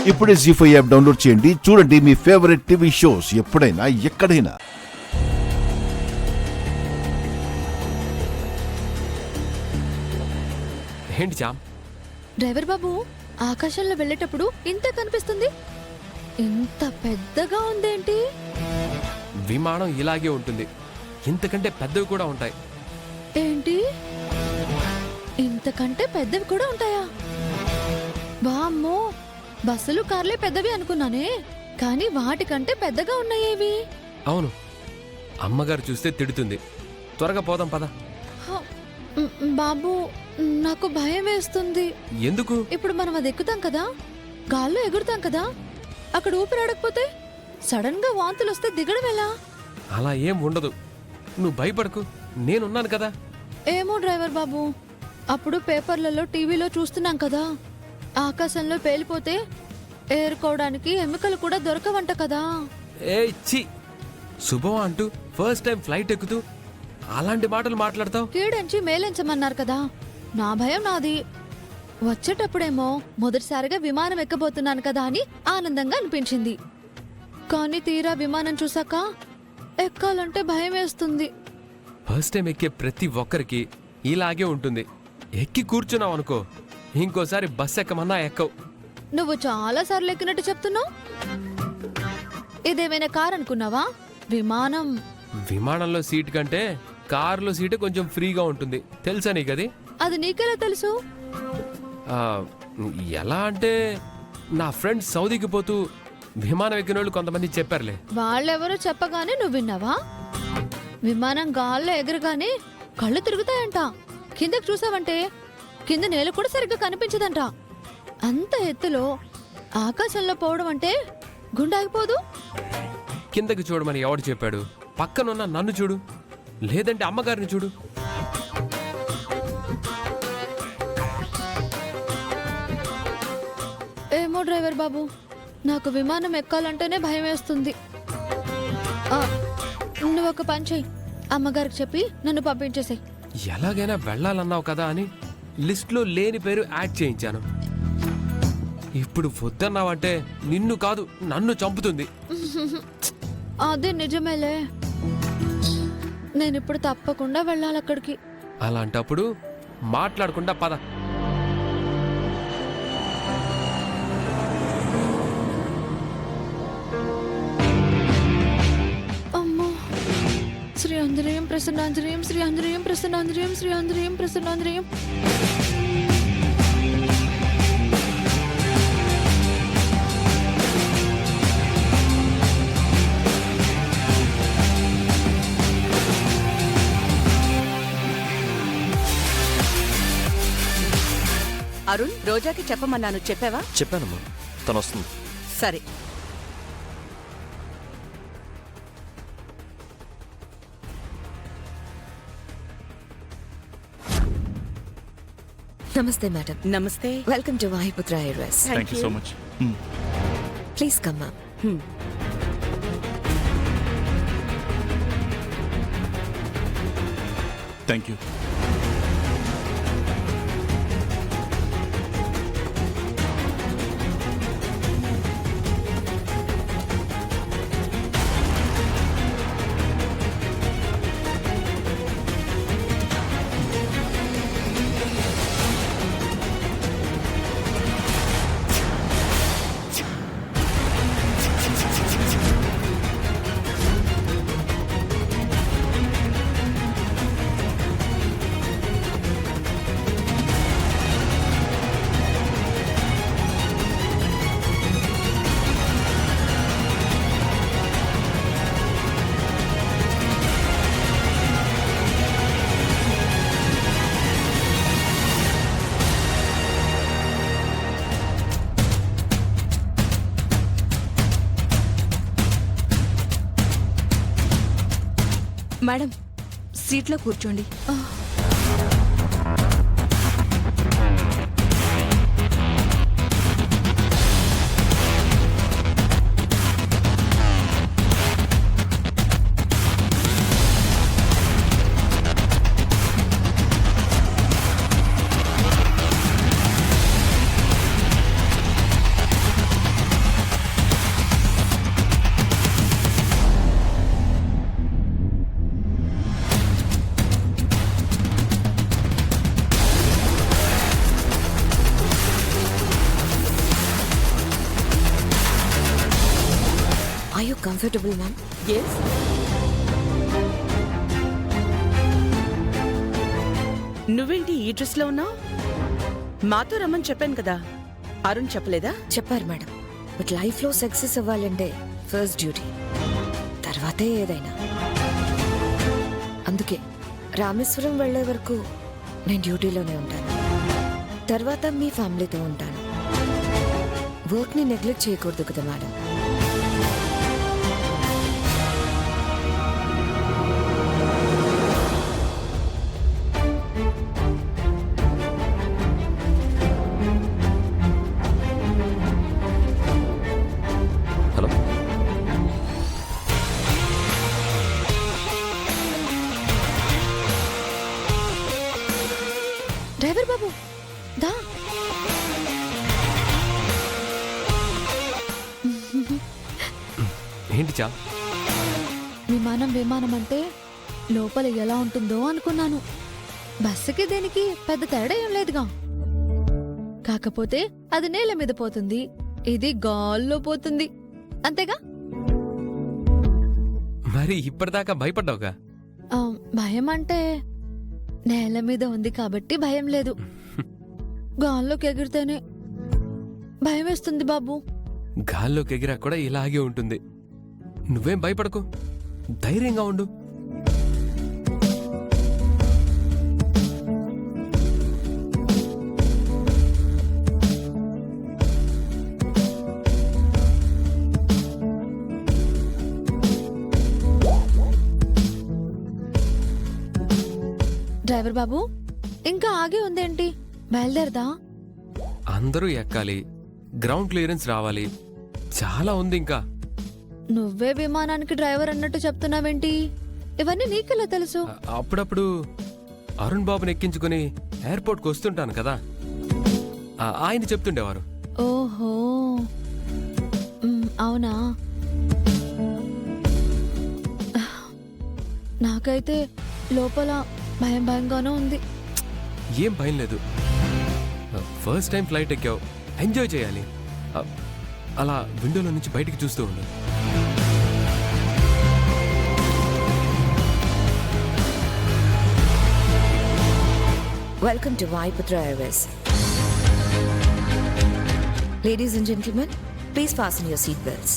ఇప్పుడే జీ5 app download చేయండి. చూడండి మీ ఫేవరెట్ టీవీ షోస్ ఎప్పుడైనా ఎక్కడైనా. ఏంటి జామ్? డ్రైవర్ బాబు, ఆకాశంలో వెళ్ళేటప్పుడు ఇంత కనిపిస్తుంది, ఇంత పెద్దగా ఉందేంటి? విమానం ఇలాగే ఉంటుంది, ఇంతకంటే పెద్దవి కూడా ఉంటాయి. ఏంటి, ఇంతకంటే పెద్దవి కూడా ఉంటాయా? వామ్మో, బస్సులు కార్లే పెద్దవి అనుకున్నానే, కానీ వాటికంటే పెద్దగా ఉన్నాయేవి. అవును, అమ్మగారు చూస్తే తిడుతుంది. త్వరగా పోదాం పద. బాబు, నాకు భయం వేస్తుంది. ఎందుకు? ఇప్పుడు మనం అది ఎక్కుతాం కదా, గాల్లో ఎగురుతాం కదా, అక్కడ ఊపిరాడకపోతే సడన్ గా వాంతులు వస్తే దిగడం ఎలా? అలా ఏం ఉండదు, నువ్వు భయపడకు, నేనున్నాను కదా. ఏమో డ్రైవర్ బాబు, అప్పుడు పేపర్లలో టీవీలో చూస్తున్నాం కదా, ఆకాశంలో పేలిపోతే ఏరుకోవడానికి ఎముకలు కూడా దొరకవంట కదా. ఏ చి, శుభం అంటూ ఫస్ట్ టైం ఫ్లైట్ ఎక్కుతూ అలాంటి మాటలు మాట్లాడతావు. కీడెంచి మేలించమన్నారు కదా, నా భయం నాది. వచ్చేటప్పుడేమో మొదటిసారిగా విమానం ఎక్కబోతున్నాను కదా అని ఆనందంగా అనిపించింది, కానీ తీరా విమానం చూసాక ఎక్కాలంటే భయం వేస్తుంది. ఫస్ట్ టైం ఎక్కే ప్రతి ఒక్కరికి ఇలాగే ఉంటుంది. ఎక్కి కూర్చున్నావు అనుకో, ఇంకోసారి బస్ ఎక్కమన్నా ఎక్కవు. నువ్వు చాలా సార్లు ఎక్కినట్టు చెప్తున్నావు. ఇదేమైనా కార్ అనుకున్నావా? విమానం. విమానంలో సీట్ కంటే కారులో సీటు కొంచెం ఫ్రీగా ఉంటుంది, తెలుసా నీకది? అది నీకెలా తెలుసు? ఆ, ఎలా అంటే నా ఫ్రెండ్స్ సౌదీకి పోతూ విమానం ఎక్కిన వాళ్ళు కొంతమంది చెప్పారులే. వాళ్ళెవరో చెప్పగానే నువ్వు విన్నావా? విమానం గాల్లో ఎగరగానే కళ్ళు తిరుగుతాయంట, కిందకి చూసావంటే కింద నేల కూడా సరిగ్గా కనిపించదంట. అంత ఎత్తులో ఆకాశంలో పోవడం అంటే గుండాగిపోదు? కిందకి చూడమని ఎవడు చెప్పాడు? పక్కనున్న నన్ను చూడు, లేదంటే అమ్మగారిని చూడు. ఏమో డ్రైవర్ బాబు, నాకు విమానం ఎక్కాలంటేనే భయం వేస్తుంది. నువ్వు ఒక పని చెయ్యి, అమ్మగారికి చెప్పి నన్ను పంపించేసాయి. ఎలాగైనా వెళ్ళాలన్నావు కదా అని లిస్ట్లో లేని పేరు యాడ్ చేయించాను. ఇప్పుడు వద్దన్నావంటే నిన్ను కాదు నన్ను చంపుతుంది. అదే నిజమేలే, నేనిప్పుడు తప్పకుండా వెళ్ళాలి అక్కడికి. అలాంటప్పుడు మాట్లాడకుండా పద. అమ్మో, శ్రీ ఆంజనేయం ప్రసన్నాంజనేయం, శ్రీ ఆంజనేయం ప్రసన్నాంజనేయం, శ్రీ ఆంజనేయం ప్రసన్నాంజనేయం. అరుణ్, రోజాకి చెప్పమన్నాను, చెప్పావా? చెప్పానమ్మా, తను వస్తుంది. సరే. నమస్తే మేడం. నమస్తే. Welcome to Vayuputra Airways. Thank you so much. Please come ma'am. Thank you. Madam, సీట్లో కూర్చోండి. Comfortable ma'am? ఎస్. నువ్వేంటి ఈ డ్రెస్ లో ఉన్నావు? మాతో రమ్మని చెప్పాను కదా, అరుణ్ చెప్పలేదా? చెప్పారు మేడం, బట్ లైఫ్లో సక్సెస్ అవ్వాలంటే ఫస్ట్ డ్యూటీ, తర్వాతే ఏదైనా. అందుకే రామేశ్వరం వెళ్లే వరకు నేను డ్యూటీలోనే ఉంటాను. తర్వాత మీ ఫ్యామిలీతో ఉంటాను. వర్క్ని నెగ్లెక్ట్ చేయకూడదు కదా మేడం. హలో. డ్రైవర్ బాబు దా. ఏంటి చా? విమానం అంటే లోపల ఎలా ఉంటుందో అనుకున్నాను. బస్సుకి దేనికి పెద్ద తేడా ఏం లేదుగా. కాకపోతే అది నేల మీద పోతుంది, ఇది గాల్లో పోతుంది, అంతేగా. మరి ఇప్పటిదాకా భయపడ్డావుగా? భయం అంటే నేల మీద ఉంది కాబట్టి భయం లేదు. గాల్లోకి ఎగిరితేనే భయం వేస్తుంది బాబు. గాల్లోకి ఎగిరా కూడా ఇలాగే ఉంటుంది. నువ్వేం భయపడకు, ధైర్యంగా ఉండు. డ్రైవర్ బాబు ఇంకా ఆగే ఉందేంటి? బయలుదేరదా? అందరూ ఎక్కాలి, గ్రౌండ్ క్లియరెన్స్ రావాలి, చాలా ఉంది ఇంకా. నువ్వే విమానానికి డ్రైవర్ అన్నట్టు చెప్తున్నావేంటి? ఇవన్నీ నీకెలా తెలుసు? అప్పుడప్పుడు అరుణ్ బాబుని ఎక్కించుకుని ఎయిర్పోర్ట్కి వస్తుంటాను కదా, ఆయన చెప్తుండేవారు. ఓహో, అవునా? నాకైతే లోపల భయంగానూ ఉంది. ఏం భయం లేదు. ఫస్ట్ టైం ఫ్లైట్ ఎక్కావు, ఎంజాయ్ చేయాలి. అలా విండోలో నుంచి బయటికి చూస్తూ ఉండు. Welcome to Vaipatra Airways. Ladies and gentlemen, please fasten your seatbelts.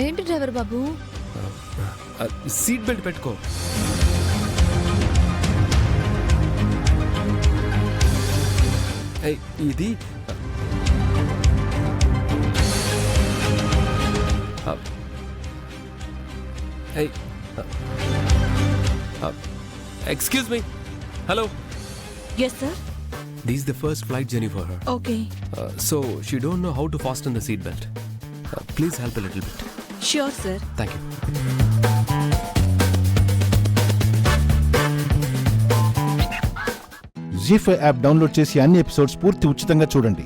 ఏంటి డ్రైవర్ బాబు? సీట్ బెల్ట్ పెట్టుకో. ఇది excuse me. Hello. Yes sir. This is the first flight journey for her. Okay. So she don't know how to fasten the seat belt. Please help a little bit. Sure sir. Thank you. జీ5 app download చేసి అన్ని episodes పూర్తి ఉచితంగా చూడండి.